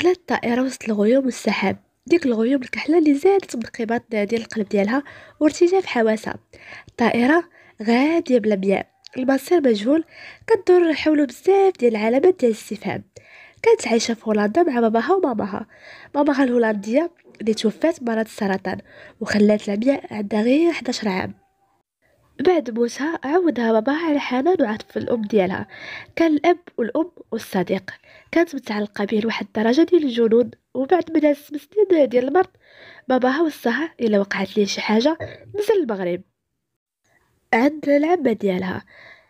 دخلت الطائرة وسط الغيوم والسحاب. ديك الغيوم الكحلة اللي زادت من قيمات ديال القلب ديالها وارتجاف حواسها. الطائرة غادية بلا بياء، المصير مجهول. كدور حولو بزاف ديال العلامات ديال الاستفهام. كانت عايشة في هولندا مع باباها وماماها. ماماها الهولندية اللي توفات مرض السرطان وخلات لمياء عندها غير 11 عام. بعد موتها عودها باباها على حنان وعطف الأم ديالها. كان الأب والأم والصديق. كانت متعلقة به لواحد الدرجة ديال الجنون. وبعد ما داز 6 سنين ديال المرض، باباها وصاها إلا وقعت ليه شي حاجة نزل المغرب عند العمة ديالها.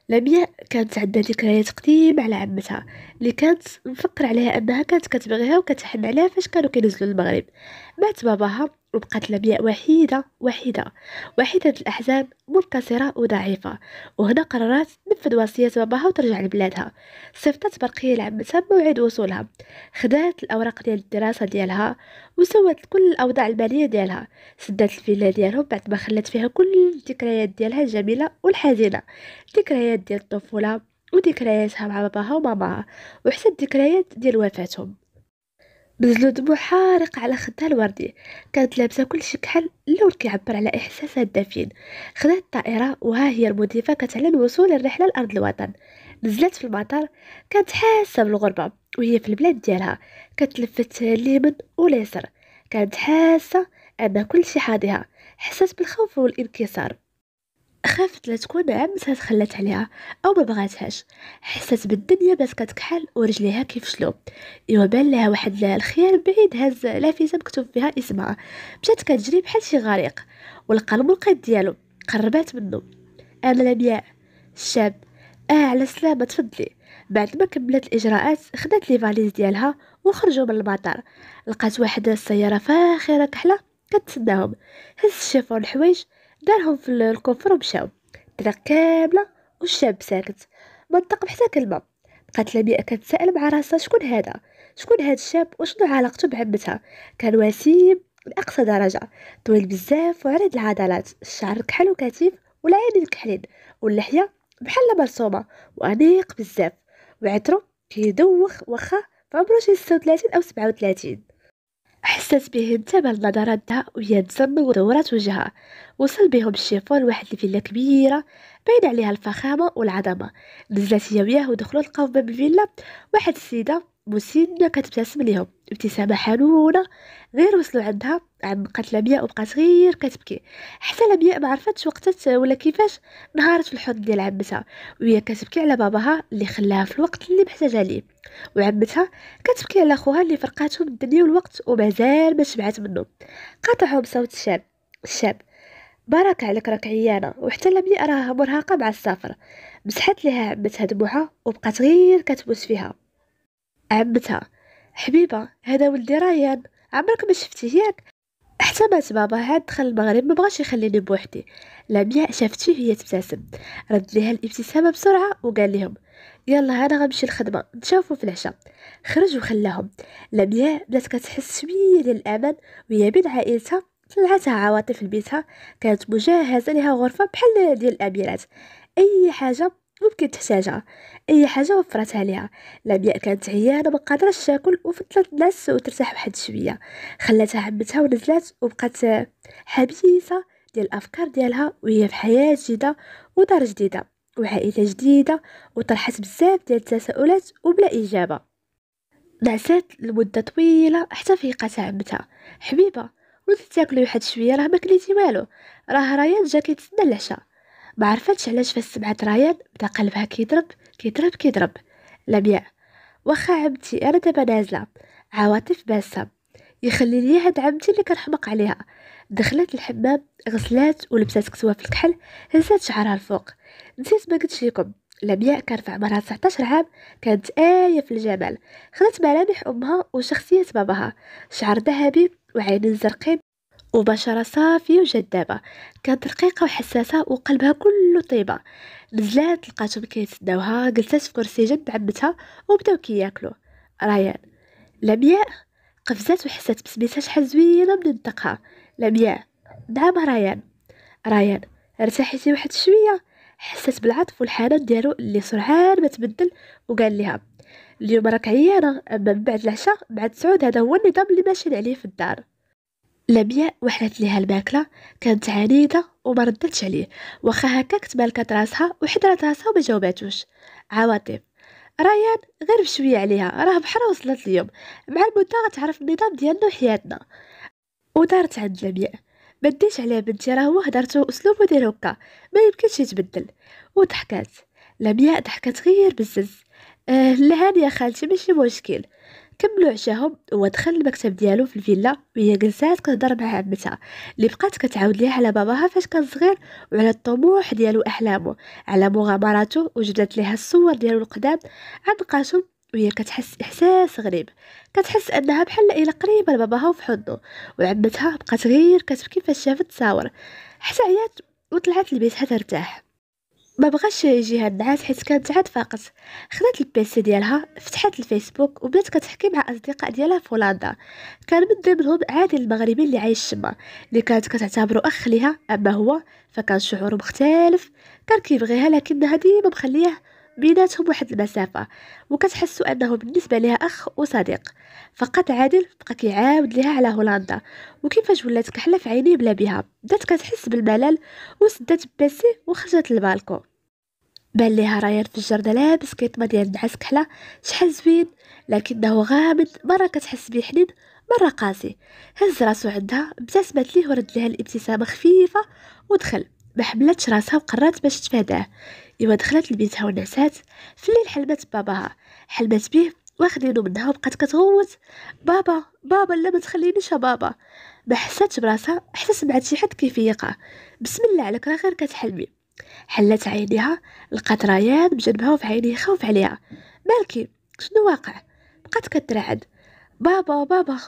لمياء كانت عندها ذكريات قديمة على عمتها اللي كانت مفكر عليها أنها كانت كتبغيها وكتحن عليها فاش كانوا كينزلوا المغرب. مات باباها وبقات لمياء وحيدة الأحزان، منكسرة وضعيفة. وهنا قررت تنفذ وصية باباها وترجع لبلادها. صيفطت برقية لعمتها بموعد وصولها، خدات الأوراق ديال الدراسة ديالها وسوت كل الأوضاع المالية ديالها. سدات الفيلا ديالهم بعد ما خلت فيها كل الذكريات ديالها الجميلة والحزينة، ذكريات ديال الطفولة وذكرياتها مع باباها وماماها، وحتى الذكريات ديال وفاتهم. نزلوا دموع حارقة على خدها الوردي. كانت لابسة كل شي كحل، اللون كيعبر على إحساسها الدفين. خدات الطائرة وها هي المضيفة كتعلن وصول الرحلة لأرض الوطن. نزلت في المطار، كانت حاسة بالغربة وهي في البلاد ديالها. كتلفت اليمين واليسار، كانت حاسة أن كل شي حاضها. حست بالخوف والانكسار، خافت لا تكون عمتها تخلت عليها او ما بغاتهاش. حست بالدنيا بدات كتكحل ورجليها كيفشلوا. ايوا بان لها واحد الخيال بعيد هز لافته مكتوب فيها اسمها. مشات كتجري بحال شي غريق ولقى الملقط ديالو. قربات منه. انا لمياء الشاب. على سلامة تفضلي. بعد ما كملت الاجراءات خدات لي فاليز ديالها وخرجوا من المطار. لقات واحد السياره فاخره كحله كتسناهم. هز الشيفون الحوايج، دارهم في الكوفر ومشاو. الطريق كامله والشاب ساكت، ما نطق بحتى كلمه. بقات لمياء كتسائل مع راسها شكون هاد الشاب وشنو علاقته بعمتها. كان وسيم لاقصى درجه، طويل بزاف وعريض العضلات، الشعر كحل وكثيف والعينين كحلين، واللحيه بحال مرسومه وانيق بزاف، وعطرو كيدوخ واخا فعمرو شي 36 او 37. حست به انتبه النظرات دها وهي تزن ودورات وجهها. وصل بهم الشيفون لواحد الفيلا كبيرة باين عليها الفخامة والعظمة. نزلت هي وياه ودخلوا لقاو في باب الفيلا واحد السيدة مسنة كتبتسم ليهم ابتسامة حنونة. غير وصلوا عندها عنقت لمياء وبقات غير كتبكي. حتى لمياء ما عرفتش وقتت ولا كيفاش نهارت في الحضن ديال عمتها وهي كتبكي على باباها اللي خلاها في الوقت اللي محتاجه ليه، وعمتها كتبكي على خوها اللي فرقاتهم الدنيا والوقت ومازال ما شبعت منه. قاطعهم صوت الشاب: بارك عليك راك عيانة. وحتى لمياء راها مرهقة مع السفر. مسحت لها عمتها دموعها وبقات غير كتبوس فيها. عمتها: حبيبة هذا ولدي ريان، عمرك ما شفتيه ياك؟ حتى مات بابا عاد دخل المغرب ما بغاش يخليني بوحدي. لمياء شافت فيه وهي تبتسم، رد ليها الابتسامة بسرعة وقال لهم: يلا انا غنمشي الخدمة، نتشافوا في العشاء. خرج وخلاهم. لمياء بدات كتحس شوية ديال الأمان وهي بين عائلتها. طلعتها عواطف لبيتها، كانت مجهزة لها غرفة بحال ديال الأميرات. أي حاجة ممكن تحتاجها، أي حاجة وفرتها ليها. لمياء كانت عيانة ما قادرش تاكل وفضلت تنعس وترتاح واحد شوية. خلاتها عمتها ونزلت وبقات حبيسة ديال الأفكار ديالها وهي في حياة جديدة ودار جديدة وعائلة جديدة. وطرحت بزاف ديال التساؤلات وبلا إجابة. نعسات لمدة طويلة حتى فيقاتها عمتها: حبيبة ولدي تاكلي واحد شوية، راه ما كليتي والو، راه ريان جا كيتسنى العشاء. ما عرفتش علاش فاش سمعت ريان بدا قلبها كيضرب. لمياء: واخا عمتي انا دابا نازله. عواطف باسه: يخلي لي هاد عمتي اللي كنحماق عليها. دخلت الحمام، غسلات ولبسات كسوه في الكحل، هزات شعرها الفوق. نسيت ما قلتش لكم، لمياء كان في عمرها 19 عام. كانت آية في الجمال. خدت ملامح أمها وشخصية باباها، شعر ذهبي وعينين زرقين وبشرة صافية وجذابة. كانت رقيقة وحساسة وقلبها كله طيبة. نزلات لقاتهم كيتسناوها، جلست في كرسي جنب عمتها وبداو كياكلوا. ريان: لمياء قفزت وحست بسميتها شحال زوينة من نطقها. لمياء: نعم ريان: ارتاحيتي واحد شوية؟ حست بالعطف والحنان ديالو اللي سرعان ما تبدل وقال لها: اليوم راك عيانة، أما من بعد العشاء بعد سعود هذا هو النظام اللي ماشيين عليه في الدار. لمياء وحلت ليها الماكلة، كانت عنيدة وما ردتش عليه، واخا هكاك تبالكات راسها وحضرت راسها وما جاوباتوش. عواطف: ريان غير بشوية عليها، راه بحال وصلت اليوم، مع المدة غتعرف النظام ديالنا وحياتنا. ودارت عند لمياء: ما ديش عليه بنتي، راه هو هدرتو اسلوبو ديال هكا، ما يمكنش يتبدل. وضحكات. لمياء ضحكات غير بزز. لا هاني يا خالتي ماشي مشكل. كملوا عشاهم، هو دخل المكتب ديالو في الفيلا وهي جلسات كتهضر مع عمتها اللي بقات كتعاود ليها على باباها فاش كان صغير، وعلى الطموح ديالو واحلامه، على مغامراته، وجبدت ليها الصور ديالو القدام عن قاسم. وهي كتحس احساس غريب، كتحس انها بحال الى قريبه لباباها وفي حضنه. وعمتها بقات غير كتبكي فاش شافت تصاور، حتى عيات وطلعت لبيتها ترتاح. ما بغاش يجيها النعاس حيت كانت عاد فاقت. خدات البيسي ديالها، فتحت الفيسبوك وبدات كتحكي مع اصدقاء ديالها في هولندا. كان من ضمنهم عادل المغربي اللي عايش تما، اللي كانت كتعتبره اخ ليها، اما هو فكان شعوره مختلف. كان كيبغيها لكنها ديما مخليه بيناتهم واحد المسافه، وكتحسوا انه بالنسبه ليها اخ وصديق. فقط عادل بقى كيعاود ليها على هولندا وكيفاش ولات كحله في عينيه بلا بها. بدات كتحس بالملل وسدات البيسي وخرجت للبالكون. بان ليها ريان في الجردة لابس كيطمة ديال النعاس كحلة، شحال زوين، لكنه غامض، مرة كتحس بيه حنين، مرة قاسي. هز راسو عندها، ابتسمت ليه ورد ليها الابتسامة خفيفة ودخل. ما حملتش راسها وقررت باش تفاداه. ايوا دخلت لبيتها ونعسات. في الليل حلمت باباها، حلمت بيه واخدينو منها وبقات كتغوت: بابا بابا لا ما تخلينيش يا بابا. ما حساتش براسها حتى سمعت شي حد كيفيقها: بسم الله عليك راه غير كتحلمي. حلت عينيها، لقات ريان بجنبها وفي عينيه خوف عليها: مالكي شنو واقع؟ بقات كترعد: بابا بابا.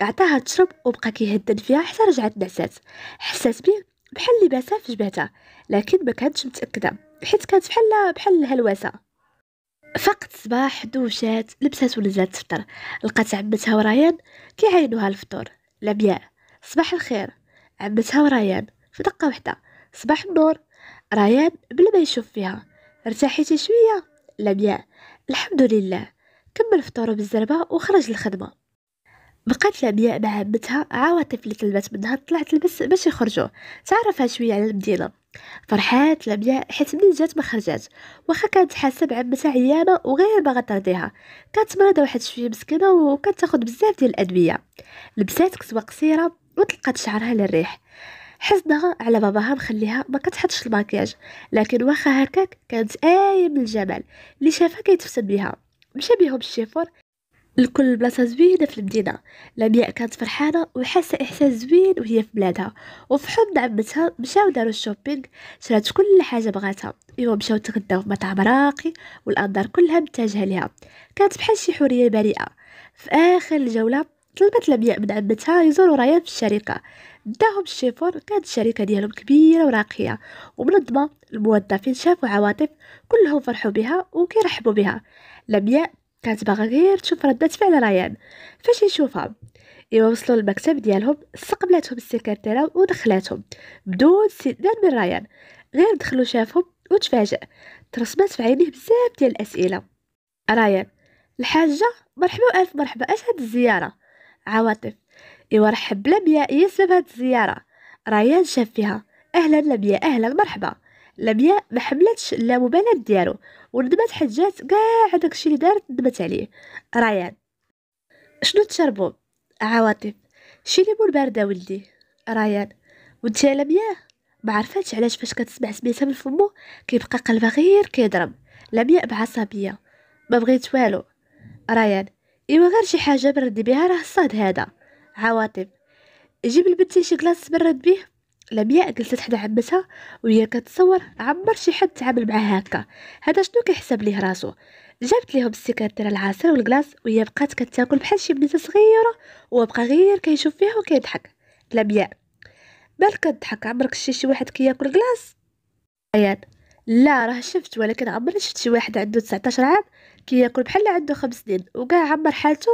عطاها تشرب وبقى كيهدن فيها حتى رجعت نعسات. حسات بيه بحال لباسها في جبهتها، لكن ما كانتش متاكده حيت كانت بحال الهلوسه. فقت صباح دوشات، لبسات ونزلت تفطر. لقات عمتها وريان كيعاينوها الفطور. لمياء: صباح الخير. عمتها وريان في دقه واحده: صباح النور. ريان بلا ما يشوف فيها: ارتاحيتي شويه؟ لمياء: الحمد لله. كمل فطورو بالزربه وخرج للخدمه. بقات لمياء مع عمتها. عواطف اللي طلبت منها طلعت لبس باش يخرجوا تعرفها شويه على المدينه. فرحات لمياء حيت منين جات ما خرجات، واخا كانت حاسه بعمتها عيانه وغير باغا ترضيها. كانت مريضه واحد شويه مسكينه وكانت تاخد بزاف ديال الادويه. لبسات كسوه قصيره وطلقات شعرها للريح. حزنها على باباها مخليها ما كتحطش الماكياج، لكن واخا هكاك كانت آية من الجمال. اللي شافها كيتفسد بها. مشى بيهم الشيفور لكل بلاصة زوينة في المدينة. لمياء كانت فرحانة وحاسة إحساس زوين وهي في بلادها وفي حضن عمتها. مشاو دارو الشوبينغ، شرات كل حاجة بغاتها. إيوا مشاو تغداو في مطعم راقي والأنظار كلها متجهة ليها. كانت بحال شي حورية بريئة. في آخر الجولة طلبت لمياء من عمتها يزوروا ريان في الشركة. داهم الشيفور. كانت الشركة ديالهم كبيرة وراقية ومنظمة. الموظفين شافوا عواطف كلهم فرحوا بها وكيرحبوا بها. لمياء كانت باغا غير تشوف ردة فعل ريان فاش يشوفها. ايوا وصلوا للمكتب ديالهم، استقبلتهم السكرتيرة ودخلاتهم بدون استئذان من ريان. غير دخلوا شافهم وتفاجأ، ترسمات في عينيه بزاف ديال الأسئلة. ريان: الحاجة مرحبا والف مرحبا، اش هاد الزيارة؟ عواطف: ايوا رحب لمياء هي سبب هاد الزيارة. ريان شاف فيها: اهلا لمياء اهلا مرحبا. لمياء ما حملتش لا مبالاة ديالو وندمت حجات كاع داكشي اللي دارت ندمت عليه. ريان: شنو تشربوا؟ عواطف: شي ليمون بارده ولدي. ريان: وانت يا لمياء؟ ما عرفاتش علاش فاش كتسمع سميتها من فمو كيبقى قلبها غير كيضرب. لمياء بعصبيه: ما بغيت والو. ريان: ايوا غير شي حاجه بردي بها راه الصهد هذا. عواطف: جيب لبنتي شي كلاص تبرد بيه. لمياء جلست حدا عمتها وهي كتصور عمر شي حد تعامل معاه هكا، هذا شنو كيحسب ليه راسو. جابت ليهم السكرتيره العصير والكلاص وهي بقات كتاكل بحال شي بنيته صغيره، وهو بقى غير كيشوف فيها وكيضحك. لمياء: بالك كضحك عمرك شي واحد كياكل كلاص؟ عيان: لا راه شفت، ولكن عمري شفت شي واحد عنده 19 عام كياكل بحال اللي عنده 5 سنين وكاع عمر حالته.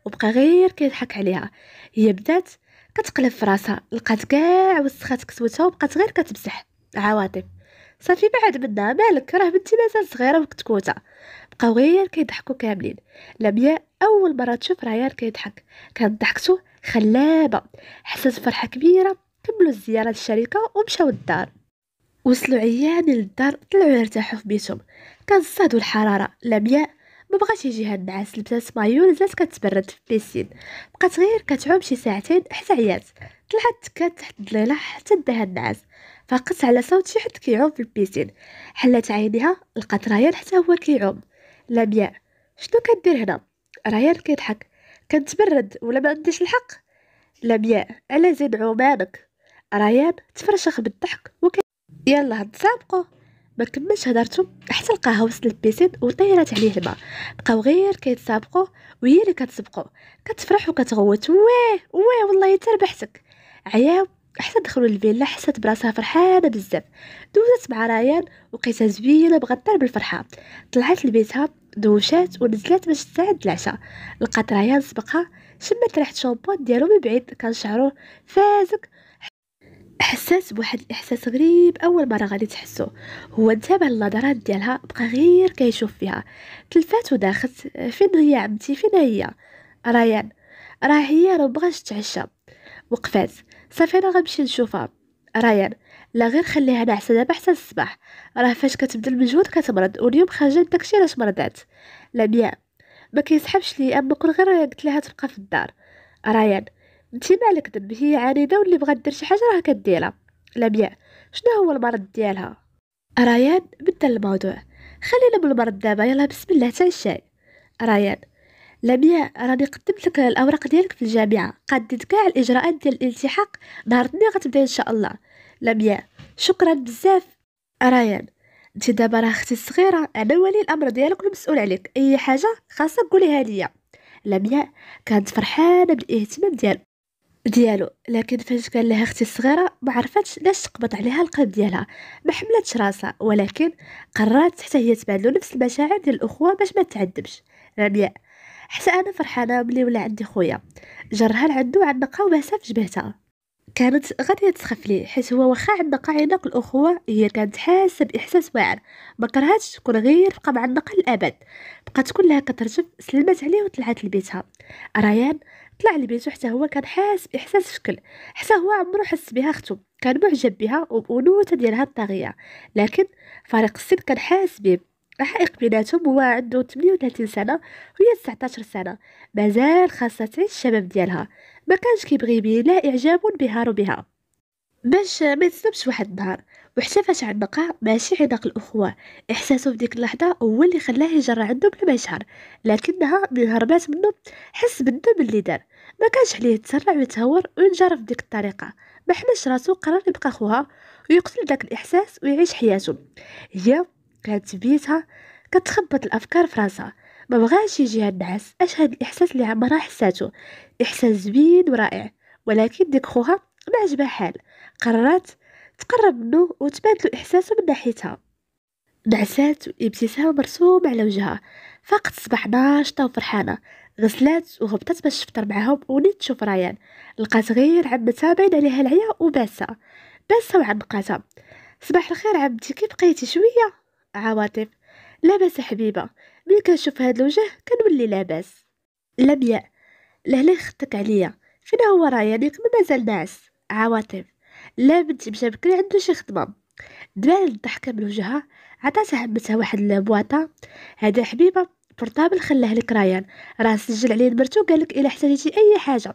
وبقى غير كيضحك عليها. هي بدات كتقلب في راسها، لقات كاع وسخات كسوتها وبقات غير كتمسح. عواطف: صافي بعد منها، مالك راه بنتي مازال صغيره وكتكوته. بقاو غير كيضحكوا كاملين. لمياء اول مره تشوف ريان كيضحك كانت ضحكته خلابه، حسات فرحه كبيره. كملوا الزياره للشركه ومشاو للدار. وصلوا عيان للدار، طلعوا يرتاحوا في بيتهم. كان صهدوا الحراره. لمياء ما بغاش يجيها النعاس، لبسات مايو نزلت كتبرد في البيسين. بقات غير كتعوم شي ساعتين حتى عيات. طلعت تكات تحت الظليله حتى داها النعاس. فاقت على صوت شي حد كيعوم في البيسين. حلت عينيها لقات ريان حتى هو كيعوم. لمياء شنو كدير هنا؟ ريان كيضحك. كنتبرد ولا ما عنديش الحق؟ لمياء على زين عومانك. ريان تفرشخ بالضحك يلا نتسابقوا. ما كملش هدرتهم حتى لقاها وسط البيسين وطيرت عليه الماء. بقاو غير كيتسابقوا وهي اللي كتسبقو، كتفرح وكتغوت واه واه والله تربحتك. عياو حتى دخلوا الفيلا، حسات براسها فرحانه بزاف. دوزت مع ريان وقيتها زوينه بغدار بالفرحه. طلعت لبيتها دوشات ونزلت باش تساعد العشاء. لقات ريان سبقها، شمت ريحه شامبون ديالو من بعيد، كان شعره فازك. حسات بواحد الاحساس غريب اول مره غادي تحسو. هو انتبه للنظرات ديالها، بقى غير كيشوف فيها. تلفات وداخت. فين هي عمتي؟ فين هي؟ ريان راه هي، راه بغاش تتعشى. وقفات. صافي انا غنمشي نشوفها. ريان لا غير خليها ناعسه دابا حتى الصباح، راه فاش كتبدا المجهود كتمرض، واليوم خرجت داكشي علاش مرضات. لمياء ما كيسحبش لي اما كون غير قلت لها تبقى في الدار. ريان انتي مالك ذنب، هي عنيده واللي بغات دير شي حاجه راه كديرها. لمياء شنو هو المرض ديالها؟ ريان بدل الموضوع. خلينا بالمرض دابا، يلا بسم الله حتى الشاي. ريان لمياء راني قدمت لك الاوراق ديالك في الجامعه، قديت كاع الاجراءات ديال الالتحاق، نهار الاثنين غتبداي ان شاء الله. لمياء شكرا بزاف. ريان انت دابا راه اختي الصغيره، انا ولي الامر ديالك والمسؤول عليك، اي حاجه خاصك قوليها ليا. لمياء كانت فرحانه بالاهتمام ديالو، لكن فاش قال لها اختي الصغيره ما عرفتش لاش تقبض عليها القلب ديالها. ما حملتش راسها، ولكن قررت حتى هي تبادلو نفس المشاعر ديال الاخوه باش ما تعذبش. ربيع حتى انا فرحانه ملي ولا عندي خويا. جرها لعندو عنقها وباسها في جبهتها. كانت غاديه تسخف ليه، حيت هو واخا عنقها عنق الاخوه، هي كانت حاسه باحساس واعر. ما كرهاتش تكون غير بقى معنقه للابد. بقات كلها كترجف، سلمت عليه وطلعت لبيتها. ريان طلع لبيتو حتى هو كان حاس باحساس شكل، حتى هو عمرو حس بها اختو، كان معجب بها وبانوثه ديالها الطاغيه. لكن فريق السن كان حاس بيه. الحائق بيناتهم هو عنده 38 سنه وهي 19 سنه، مازال خاصها تعيش الشباب ديالها. ما كانش كيبغي بيه لا اعجاب بها بها باش ما يتصدمش واحد النهار. وحتى فاش عنقها ماشي عنق الاخوه، احساسه في ديك اللحظه هو اللي خلاه يجرى عنده بلا ما يشعر. لكنها من هربات منه حس بالذنب اللي دار. ما كانش عليه يتسرع ويتهور وينجرف بديك الطريقه. ما حملش راسو، قرر يبقى خوها ويقتل داك الاحساس ويعيش حياته. هي كانت في بيتها كتخبط الافكار في راسها. ما بغاش يجيها النعاس. اش هاد الاحساس اللي عمرها حساته؟ احساس زوين ورائع. ولكن ديك خوها ما عجبها حال. قررت تقرب منه وتبادلو احساسه من ناحيتها. نعسات وابتسامه مرسومه على وجهها. فاقت الصباح ناشطه وفرحانه. غسلات وهبطت باش تفطر معاهم ونيت تشوف ريان. لقات غير عمتها باين عليها العيا باسه وعنقاتها. صباح الخير عمتي، كيف بقيتي شويه؟ عواطف لاباس حبيبه، ملي كنشوف هاد الوجه كنولي لاباس. لمياء لهلا خدتك عليا، فين هو ريان؟ ياك مازال ناعس. عواطف لا بنتي مشى بكري عنده شي خدمه. دبال الضحكه من وجهها. عطاتها عمتها واحد البواطه. هذا حبيبه بورطابل خلاه لك ريان، راه سجل عليه نمرتو، قالك الا احتاجيتي اي حاجه.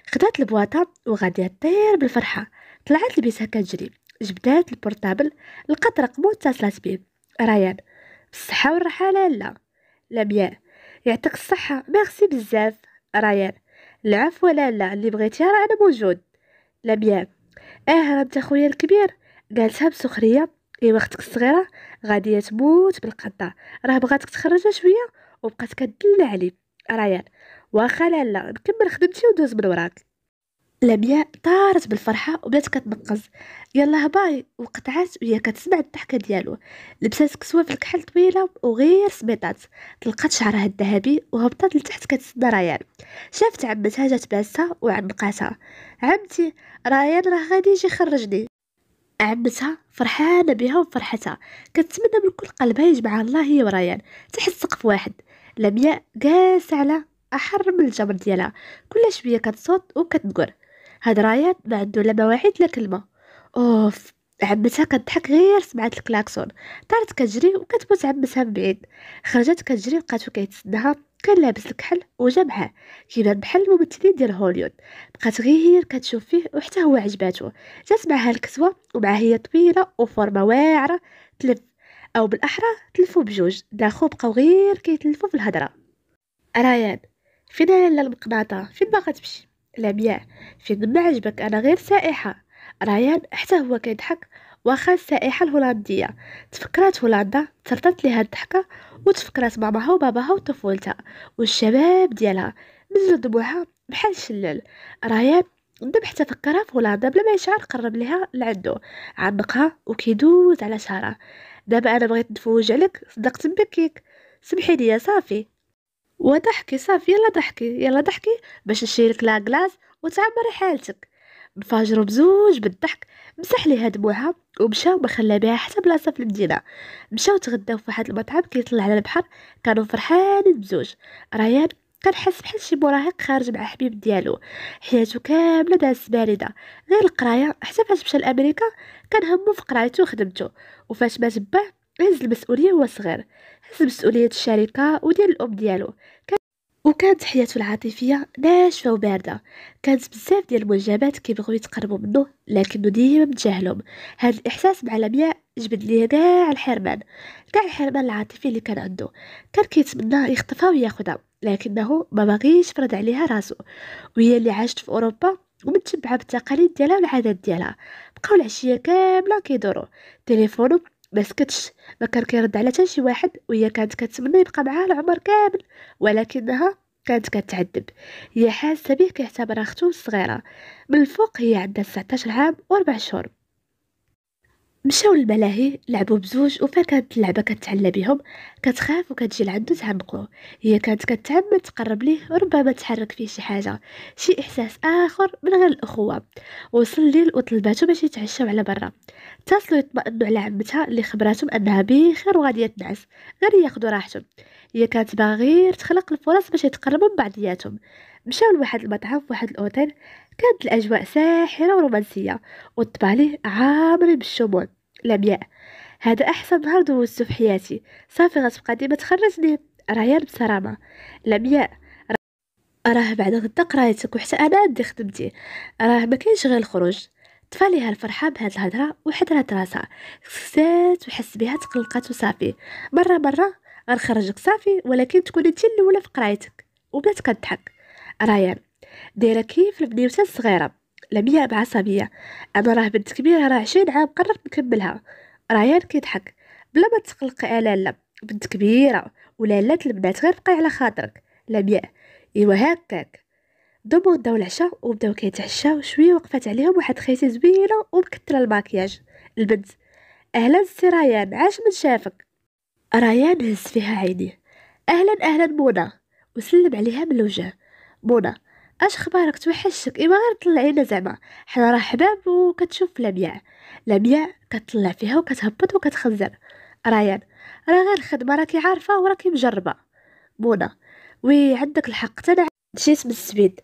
خدات البواطه وغاديه طير بالفرحه. طلعت لبيتها كتجري، جبدات البورطابل، لقات رقمو اتصلت بيه. ريان بالصحه والراحه لالا. لمياء يعطيك الصحه، ميرسي بزاف. ريان العفو لالا، اللي بغيتيها راه انا موجود. لمياء راه انت خويا الكبير، قالتها بسخريه. ايوا اختك الصغيره غاديه تموت بالقطه، راه بغاتك تخرجها شويه وبقات كدلع عليه. ريان واخا لالا، نكمل خدمتي وندوز من وراك. لمياء طارت بالفرحه وبدات كتنقز. يلا باي، وقطعات وهي كتسمع الضحكه ديالو. لبسات كسوه في الكحل طويله وغير سميطات، طلقات شعرها الذهبي وهبطت لتحت كتسنى ريان. شافت عمتها جات باسها وعنقاتها. عمتي ريان راه غادي يجي يخرجني. عمتها فرحانة بها وفرحتها، كتمنى من كل قلبها يجمعها الله هي وريان تحت سقف واحد. لمياء جالسة على أحر من الجبر ديالها، كل شوية كتصوت وكتنقر: هاد ريان ما عنده لا مواعيد لا كلمة. اوف. عمتها كتضحك غير سمعت الكلاكسون، طارت كتجري وكتبوس عمتها من بعيد. خرجت كتجري لقاتو كيتسناها، كان لابس الكحل وجا معاه، كيبان بحال الممثلين ديال هوليوود. بقات غير كتشوف فيه وحتى هو عجباتو. جات معاها الكسوة ومعها هي طويلة وفورمة واعرة تلف، أو بالأحرى تلفو بجوج. داخو بقاو غير كيتلفو في الهضرة: ريان، فين لالا المقناطة؟ فين باغا تمشي؟ لمياء: فين ما عجبك، أنا غير سائحة. ريان حتى هو كيضحك، واخا السائحة الهولندية. تفكرات هولندا، تردت ليها الضحكة، وتفكرات ماماها وباباها وطفولتها والشباب ديالها، نزلوا دموعها بحال الشلال. ريان ندم حتى فكرها في هولندا بلا ما يشعر، قرب ليها لعندو، عنقها وكيدوز على شعرها: دابا انا بغيت نتفوج عليك، صدقت نبكيك، سمحي لي صافي. وضحكي صافي، يلا ضحكي يلا ضحكي باش نشيلك لا كلاص وتعمري حالتك. انفجروا بزوج بالضحك، مسح ليها دموعها ومشى وما خلى بها حتى بلاصه في المدينه. مشاو تغداو في واحد المطعم كيطلع على البحر، كانوا فرحانين بزوج. ريان كان حس بحال شي مراهق خارج مع حبيب ديالو، حياته كامله داز بارده، غير القرايه. حتى فاش مشى لامريكا كان همو في قرايته وخدمته، وفاش ما تباه هز المسؤوليه هو صغير، هز مسؤوليه الشركه وديال الام ديالو. وكانت حياته العاطفية ناشفة وباردة، كانت بزاف ديال المعجبات كيبغيو يتقربوا منه لكنه ديما متجاهلهم. هذا الإحساس مع لمياء جبد ليه كاع الحرمان، كاع الحرمان العاطفي اللي كان عنده. كان كيتمنى يخطفها وياخدها، لكنه ما بغيش يفرض عليها راسو، وهي اللي عاشت في أوروبا ومتشبعة بالتقاليد ديالها والعادات ديالها. بقاو العشية كاملة كيدوروا، تليفونو ما سكتش، ما كان كيرد على حتى شي واحد، وهي كانت كتمنى يبقى معاها العمر كامل، ولكنها كانت كتعذب. هي حاسه بيه كيعتبرها اختو الصغيره، من الفوق هي عندها 19 عام و4 شهور. مشاو للملاهي، لعبوا بزوج، وفين كانت اللعبه كتعلى بهم كتخاف وكتجي لعندو تعمقو. هي كانت كتعمد تقرب ليه، ربما تحرك فيه شي حاجه، شي احساس اخر من غير الاخوه. وصل الليل وطلباتو باش يتعشاو على برا، اتصلوا يطمئنوا على عمتها اللي خبراتهم انها بخير وغاديه تنعس، غير ياخدوا راحتهم. هي كانت باغا غير تخلق الفرص باش يتقربوا من بعضياتهم. مشاو لواحد المطعم في واحد الاوتيل، كانت الاجواء ساحره ورومانسيه، والطبالي عامرين بالشموع. لمياء: هذا احسن نهار دوزتو في حياتي، صافي غتبقى ديما تخرجني. ريان بصرامه: لمياء، راه بعد غدا قرايتك وحتى انا عندي خدمتي، راه ما كاينش غير الخروج. طفى ليها الفرحه بهاد الهضره وحضرت راسها، سكتات وحس بها تقلقات وصافي. مره غنخرجك صافي، ولكن تكوني انتي الاولى في قرايتك. وبدات كضحك. ريان: دايره كيف البنيوته الصغيره. لمياء بعصبيه: انا راه بنت كبيره، راه 20 عام قررت نكملها. ريان كيضحك: بلا ما تقلقي لالا، بنت كبيره ولا لا البنات غير بقاي على خاطرك. لمياء: ايوا هكاك. دوبو داو العشاء وبداو كيتعشاو شويه، وقفات عليهم واحد خيتي زوينه ومكتله الماكياج. البنت: اهلا سي ريان، عاش من شافك. ريان هز فيها عينيه: اهلا اهلا منى، وسلم عليها من الوجه. منى: اش خبارك، توحشتك، ايوا غير طلعينا زعما، حنا راه حباب. وكتشوف لمياء، لمياء كتطلع فيها وكتهبط وكتخزن. ريان: راه غير خدمه، راكي عارفه وراكي مجربه. منى: وي عندك الحق، تنا مشيت من السبيد.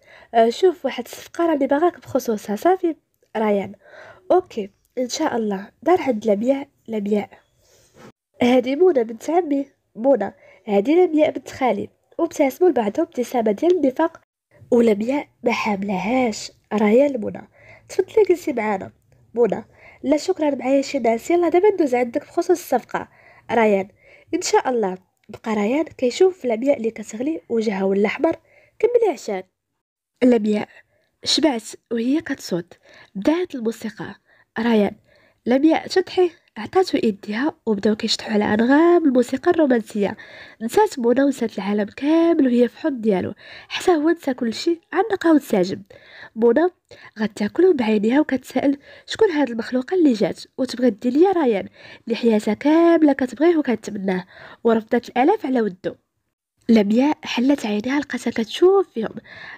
شوف واحد الصفقه راني باغاك بخصوصها، صافي. ريان: اوكي ان شاء الله. دار عند لمياء. لمياء: هادي منى بنت عمي. منى: هادي لمياء بنت خالي. وابتسموا لبعضهم ابتسامة ديال النفاق، ولمياء ما حاملهاش. ريان لمنى: تفضلي جلسي معانا. منى: لا شكرا، معايا شي ناس، يلا دابا ندوز عندك بخصوص الصفقة. ريان: ان شاء الله. بقى ريان كيشوف لمياء اللي كتغلي، وجهها ولا احمر. كملي عشان. لمياء: شبعت. وهي كتصوت. بدات الموسيقى. ريان: لمياء تضحي. عطاتو ايديها وبداو كيشطحوا على انغام الموسيقى الرومانسيه. نسات منى ونسات العالم كامل وهي في حضن ديالو، حتى هو نسى كلشي، عنقها وتساجم. منى غتاكل بعينيها وكتسائل شكون هاد المخلوقه اللي جات وتبغي دير ليا ريان اللي حياتها كامله كتبغيه وكتمناه، ورفضت الالاف على ودو. لمياء حلت عينيها لقاتها كتشوف فيهم،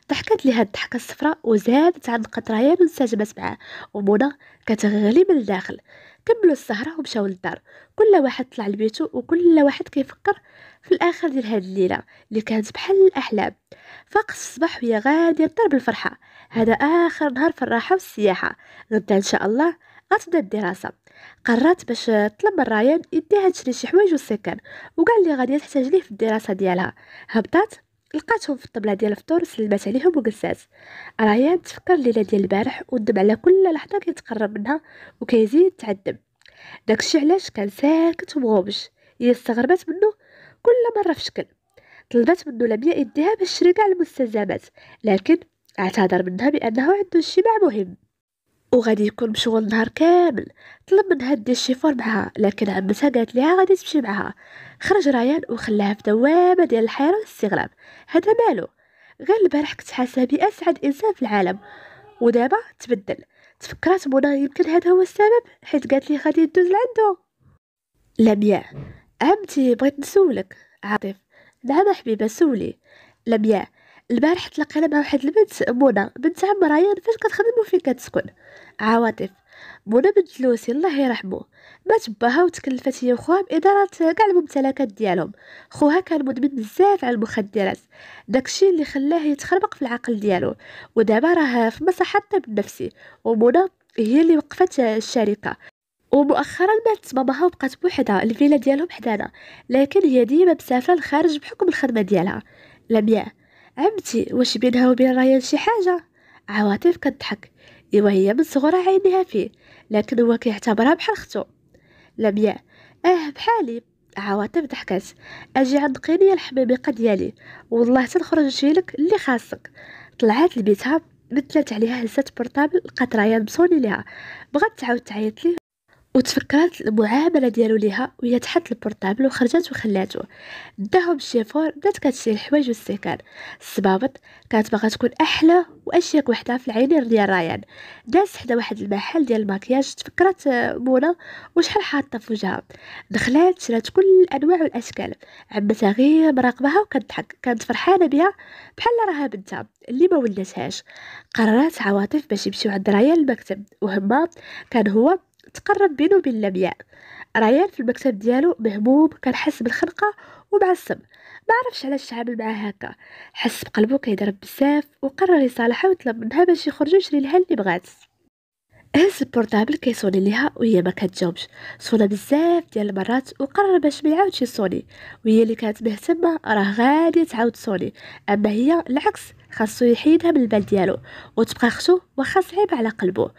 ضحكت ليها الضحكة الصفراء وزادت عنقت ريان وانسجمت معاه، ومنى كتغلي من الداخل. كملوا السهرة ومشاو للدار، كل واحد طلع لبيتو وكل واحد كيفكر في الآخر ديال هاد الليلة اللي كانت بحال الأحلام. فاق الصباح وهي غادية للدار بالفرحة، هذا آخر نهار في الراحة والسياحة، غدا إن شاء الله غتبدا الدراسة. قررت باش تطلب من ريان يديها تشري شي حوايج والسكن وكاع اللي غادي تحتاج ليه في الدراسة ديالها. هبطات لقاتهم في الطبلة ديال الفطور، سلمات عليهم وجلسات. ريان تفكر الليلة ديال البارح وندم على كل لحظة كيتقرب منها وكيزيد تعذب. داكشي علاش كان ساكت ومغوبش. هي استغربت منه كل مرة في شكل. طلبت منه لمياء يديها باش تشري كاع المستلزمات، لكن اعتذر منها بأنه عنده اجتماع مهم وغادي يكون مشغول نهار كامل. طلب منها دير شيفون معها، لكن عمتها قالت ليها غادي تمشي معها. خرج ريان وخلاها في دوامة ديال الحيرة والاستغراب. هذا مالو؟ غير البارح كنت حاسة بأسعد إنسان في العالم ودابا تبدل. تفكرات منى يمكن هذا هو السبب، حيت قالت لي غادي ندوز لعندو. لمياء: عمتي بغيت نسولك. عاطف: نعم حبيبه سولي. لمياء: البارح تلاقينا مع واحد البنت، منى بنت عم ريان، فاش كتخدم وفين كتسكن؟ عواطف: منى بنت لوسي الله يرحمه، مات باها وتكلفت هي وخوها بإدارة كاع الممتلكات ديالهم. خوها كان مدمن بزاف على المخدرات، داكشي اللي خلاه يتخربق في العقل ديالو، ودابا راه في مصحة الطب النفسي. ومنى هي اللي وقفت الشركة، ومؤخرا ماتت ماماها وبقات بوحدها. الفيلا ديالهم حدانا، لكن هي ديما مسافره للخارج بحكم الخدمه ديالها. لمياء: عمتي واش بينها وبين ريان شي حاجه؟ عواطف كتضحك: ايوا هي من صغرها عينيها فيه، لكن هو كيعتبرها بحال ختو. لمياء: بحالي. عواطف ضحكات: اجي عنقيني يا الحميميقه ديالي، والله تنخرج نشيلك اللي خاصك. طلعت لبيتها، مثلت عليها، هزات بورطابل لقات ريان مصوني ليها. بغات تعاود تعيط ليه وتفكرات المعامله ديالو ليها، وهي تحت البورطابل وخرجت وخلاتو. داهم الشيفور، بدات كتشري الحوايج والسكان. الصبابط كانت باغا تكون احلى واشيك وحده في العينين ديال ريان. دازت حدا واحد المحل ديال الماكياج، تفكرت منى وشحال حاطه في وجهها. دخلات شرات كل الانواع والاشكال. عمتها غير مراقبها وكتضحك، كانت فرحانه بها بحال راها بنتها اللي ما ولاتهاش. قررت عواطف باش يمشيو عند ريان المكتب، وهما كان هو تقرب بينه وبين لمياء. ريان في المكتب ديالو مهموم، كان حس بالخنقه ومعصب، ما عرفش علاش عامل معاه هكا. حس بقلبو كيضرب بزاف وقرر يصالحها ويطلب منها باش يخرجوا يشري لها اللي بغات. هز البورطابل كيصوني ليها وهي ما كتجاوبش. صونا بزاف ديال المرات وقرر باش ما يعاودش يصوني، وهي اللي كانت مهتمه راه غادي تعاود تصوني، اما هي العكس، خاصو يحيدها من البال ديالو وتبقى اختو واخا صعيب على قلبه.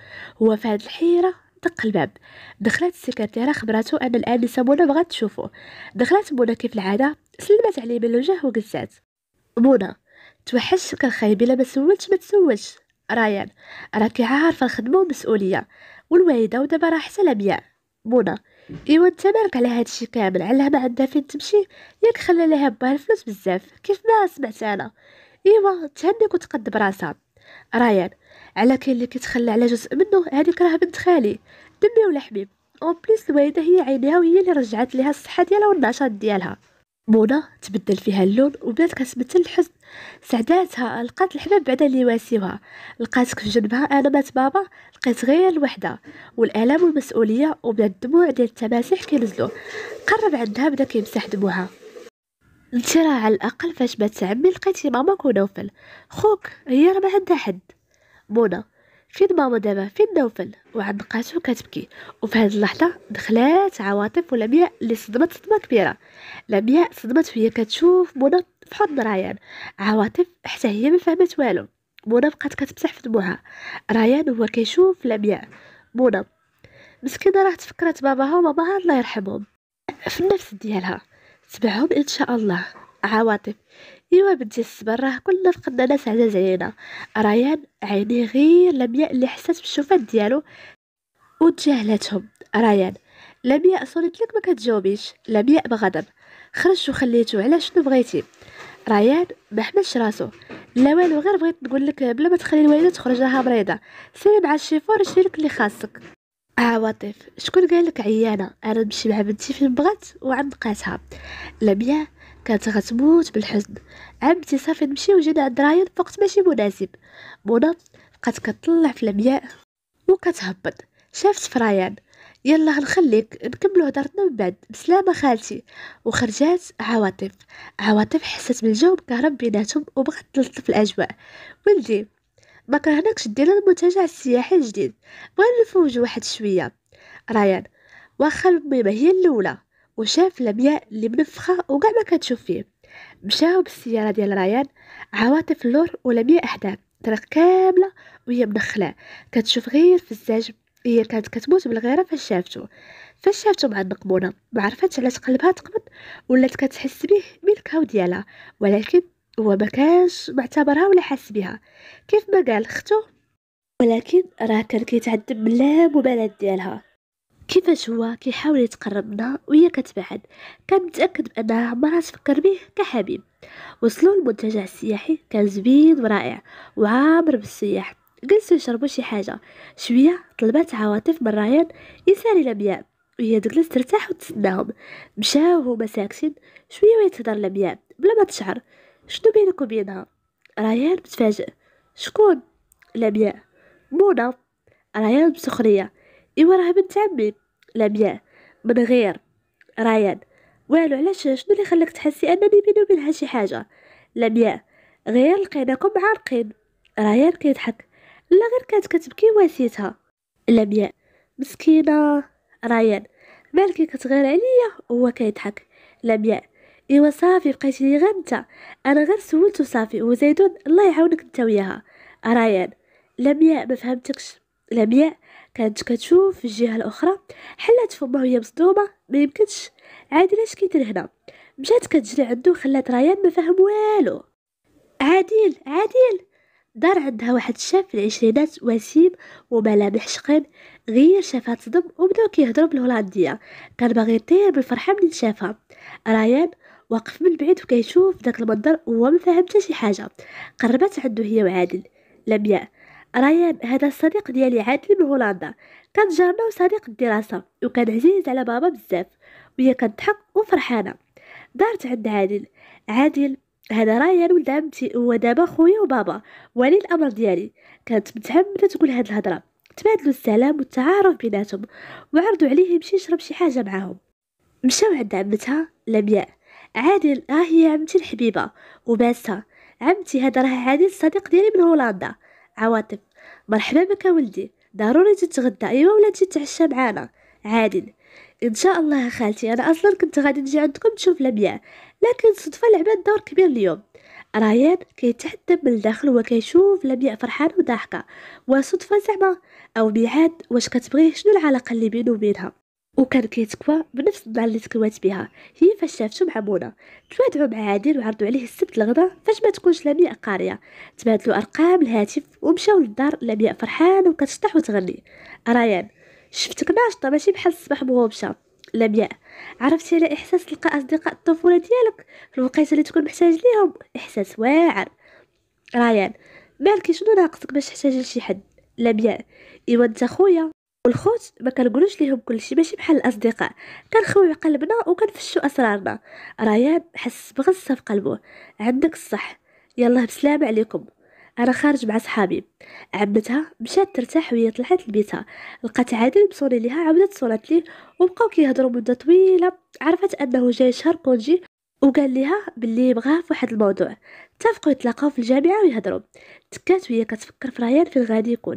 هو في هاد الحيره دق الباب. دخلت السكرتيره خبراتو ان الانسه منى بغات تشوفو. دخلت منى كيف العاده، سلمت عليه بالوجه وجلسات. منى: توحش كنخايب الا ما سولتش ما تسولش. ريان: راكي عارفه الخدمه ومسؤوليه والوالده ودابا راه حتى لمياء. منى: ايوا انت مالك على هادشي كامل؟ علاه ما عندها فين تمشي؟ ياك خلى ليها باها الفلوس بزاف كيف ما سمعت انا. ايوا تهنيك وتقد براسها. ريان: على كاين اللي كيتخلى على جزء منه، هذيك راه بنت خالي دمي ولا حبيب، اون بليس الوالده هي عينيها وهي اللي رجعت ليها الصحه ديالها والنشاط ديالها. منى تبدل فيها اللون وبدات كتمثل الحزن. سعداتها لقات الحباب بعدا اللي يواسيوها، لقات في جنبها انا مات بابا، لقيت غير الوحده والالام والمسؤوليه، وبدا الدموع ديال التماسيح كينزلوا. قرب عندها بدا كيمسح دموعها. انت راه على الاقل فاش مات عمي لقيتي ماماك ونوفل، خوك هي راه ما عندها حد. منى: فين ماما دابا؟ فين نوفل؟ وعنقاتو كتبكي. وفي هاد اللحظه دخلات عواطف ولمياء اللي صدمت صدمه كبيره. لمياء صدمت وهي كتشوف منى في حضن ريان. عواطف حتى هي ما فهمت والو. منى بقات كتمسح في دموعها. ريان هو كيشوف لمياء. منى: مسكينه راه تفكرت باباها وماماها الله يرحمهم في النفس ديالها، تبعهم ان شاء الله. عواطف: ايوا بنتي الصبر، راه كلنا فقدنا ناس عزاز علينا. ريان عينيه غير لمياء اللي حسات بالشوفات ديالو وتجاهلتهم. ريان: لمياء صونت لك ما كتجاوبيش. لمياء بغضب: خرجت وخليتو، على شنو بغيتي؟ ريان ما حملش راسو: لا والو، غير بغيت نقول لك بلا ما تخلي الوالده تخرج راها مريضه، سيري مع الشيفور شري لك اللي خاصك. عواطف: شكون قال لك عيانه؟ انا نمشي مع بنتي فين بغات وعنقاتها. لمياء كانت غتموت بالحزن. عمتي صافي نمشي وجينا عند رايان في وقت ماشي مناسب. منى بقات كطلع في المياه وكتهبط. شافت فرايان. يلا غنخليك نكملو هضرتنا من بعد، بسلامة خالتي. وخرجات عواطف. عواطف حست بالجو مكهرب بيناتهم وبغات تلطف الاجواء. ولدي، ما كرهناكش دينا المنتجع السياحي الجديد، بغينا نفوجو واحد شويه. ريان، واخا الميمة هي الاولى. وشاف لمياء اللي منفخه وكاع ما كتشوف فيه. مشاو بالسياره ديال ريان. عواطف اللور ولمياء احدام طريق كامله وهي منخله، كتشوف غير في الزاج. هي كانت كتموت بالغيره فاش شافته معلق منى، ما عرفتش علاش قلبها تقبض، ولات كتحس بيه من الكاو ديالها. ولكن هو ما كانش معتبرها ولا حاس بها كيف ما قال اختو. ولكن راه كان كيتعذب من لا مبالاة ديالها. كيفاش هو كيحاول يتقرب منها وهي كتبعد، كان متأكد بأنها عمرها تفكر به كحبيب. وصلوا للمنتجع السياحي، كان زوين ورائع وعامر بالسياح. جلسوا يشربوا شي حاجة. شوية طلبات عواطف من ريان يسالي لمياء، وهي تجلس ترتاح وتسناهم. مشاو هما ساكتين شوية ويتهضر لمياء بلا ما تشعر. شنو بينك وبينها؟ ريان متفاجئ. شكون؟ لمياء. منى. ريان بسخرية. إيوا راه بنت عمي. لمياء. من غير. ريان. والو، علاش؟ شنو اللي خلاك تحسي انني بيني وبينها شي حاجه؟ لمياء. غير لقيناكم عارقين. ريان كيضحك. لا، غير كانت كتبكي واسيتها. لمياء. مسكينه. ريان. مالكي كتغير عليا؟ هو كيضحك. لمياء. ايوا صافي، بقيتي لي غير انت. انا غير سولت وصافي، وزيدون الله يعاونك انت وياها. ريان. لمياء، ما فهمتكش. لمياء كانت كتشوف في الجهه الاخرى، حلات فمها وهي مصدومه. ما يمكنش، عادل اش كيدير هنا؟ مشات كتجري عنده وخلات ريان ما فهم والو. عادل، عادل. دار عندها واحد الشاب في العشرينات، وسيم وملامح شقين. غير شافها تصدم وبداو كيهضروا بالهولنديه. كان باغي يطير بالفرحه من شافها. ريان واقف من بعيد وكيشوف داك المنظر وهو ما فاهم حتى شي حاجه. قربت عنده هي وعادل. لمياء. ريان، هذا الصديق ديالي عادل من هولندا، كان جارنا وصديق الدراسه وكان عزيز على بابا بزاف. وهي كتضحك وفرحانه. دارت عند عادل. عادل، هذا ريان ولد عمتي، هو دابا خويا وبابا ولي الامر ديالي. كانت متعمده تقول هاد الهضره. تبادلوا السلام والتعارف بيناتهم، وعرضوا عليه يمشي يشرب شي حاجه معاهم. مشاو عند عمتها لمياء. عادل، ها هي عمتي الحبيبه وباسها. عمتي، هذا راه عادل الصديق ديالي من هولندا. عواطف. مرحبا بك ولدي، ضروري تتغدى ايوا ولا تجي تتعشى معانا. عادل. ان شاء الله يا خالتي، انا اصلا كنت غادي نجي عندكم نشوف لمياء، لكن صدفه لعبت دور كبير اليوم. ريان كيتعذب من الداخل وكيشوف لمياء فرحانه وضاحكه. وصدفه زعما او ميعاد؟ واش كتبغيه؟ شنو العلاقه اللي بينه وبينها؟ وكان كيتكوى بنفس النهار اللي تكوات بها هي فاش شافتو مع منى. توادعوا مع عادل وعرضوا عليه السبت الغدا فاش ما تكونش لمياء قاريه. تبادلوا ارقام الهاتف ومشاو للدار. لمياء فرحانه وكتشطح وتغني. ريان. شفتك ناشطه ماشي بحال الصباح مغوبشه. لمياء. عرفتي على احساس تلقى اصدقاء الطفوله ديالك في الوقيته اللي تكون محتاج ليهم؟ احساس واعر. ريان. مالكي، شنو ناقصك باش تحتاج لشي حد؟ لمياء. ايوا انت خويا، والخوت ما كنقولوش ليهم كلشي، ماشي بحال الاصدقاء، كنخويو قلبنا وكنفشوا اسرارنا. ريان حس بغصه في قلبه. عندك الصح. يلا بسلامه عليكم، انا خارج مع صحابي. عمتها مشات ترتاح وهي طلعت لبيتها. لقات عادل مصوني ليها، عاودت صونت ليه وبقاو كيهضروا مده طويله. عرفت انه جاي شهر كونجي وقال ليها باللي بغاها في واحد الموضوع. اتفقوا يتلاقاو في الجامعه ويهضروا. تكات وهي كتفكر في ريان فين غادي يكون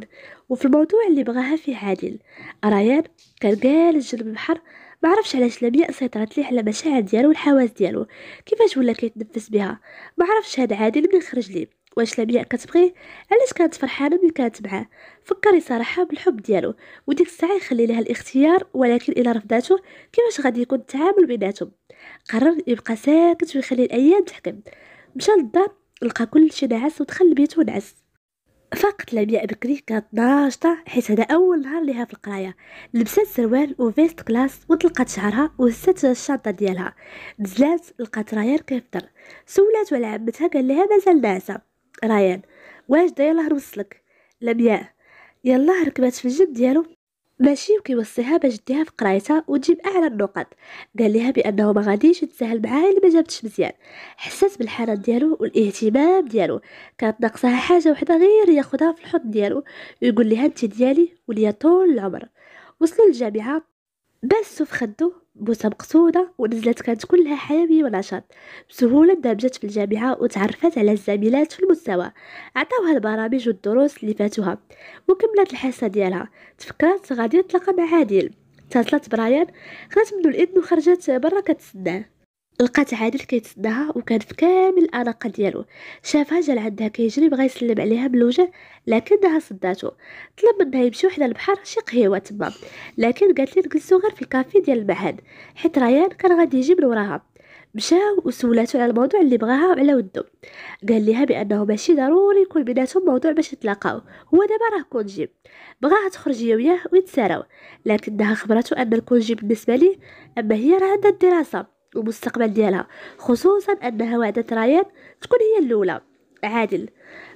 وفي الموضوع اللي بغاها فيه عادل. ريان كان جالس جنب البحر. ما عرفش علاش لمياء سيطرت ليه على المشاعر ديالو والحواس ديالو. كيفاش ولا كيتنفس بها؟ ما عرفش هاد عادل منين خرج ليه. واش لمياء كتبغيه؟ علاش كانت فرحانه ملي كانت معاه؟ فكر يصارحها بالحب ديالو وديك الساعه يخلي لها الاختيار، ولكن الا رفضاته كيفاش غادي يكون التعامل بيناتهم؟ قرر يبقى ساكت ويخلي الايام تحكم. مشى للدار، لقى كل شي نعس ودخل لبيتو ونعس. فاقت لمياء بكري، كانت ناشطة حيت هذا أول نهار ليها في القراية. لبست سروال وفيست كلاس وطلقت شعرها وهزت الشنطة ديالها. نزلات لقات ريان كيفطر. سولات على عمتها، قال لها مازال ناعسة. ريان. واش دا؟ يلاه نوصلك. لمياء. يلاه ركبات في الجنب ديالو ماشي وكيوصيها باش ديها في قرايتها وتجيب اعلى النقط. قال لها بانه ما غاديش يتساهل معاها الا ما جابتش مزيان. حسات بالحنان ديالو والاهتمام ديالو، كانت ناقصاها حاجه وحده غير ياخدها في الحضن ديالو ويقول لها انت ديالي وليا طول العمر. وصلوا للجامعه، باسو في خدو بوسة مقصودة ونزلت كانت كلها حيوية ونشاط. بسهولة اندمجت في الجامعة وتعرفت على الزميلات في المستوى، عطاوها البرامج والدروس اللي فاتوها وكملت الحصة ديالها. تفكرت غادي تتلاقى مع عادل، اتصلت برايان، خدات منو الإذن وخرجت برا كتسناه. لقات عادل كيتسناها وكان في كامل الاناقه ديالو. شافها جا لعندها كيجري بغا يسلم عليها بالوجه لكنها صداتو. طلب منها يمشيو حدا البحر شي قهيوه تما، لكن قالت لي نجلسو غير في الكافي ديال المعهد حيت ريان كان غادي يجي من وراها. مشاو وسولاتو على الموضوع اللي بغاها وعلى ودو. قال ليها بانه ماشي ضروري يكون بيناتهم موضوع باش يتلاقاو، هو دابا راه كونجي بغاها تخرج هي وياه ويتساراو، لكنها خبرته ان الكونجي بالنسبه ليه اما هي راه عندها الدراسه والمستقبل ديالها، خصوصا انها وعدت ريان تكون هي الاولى. عادل: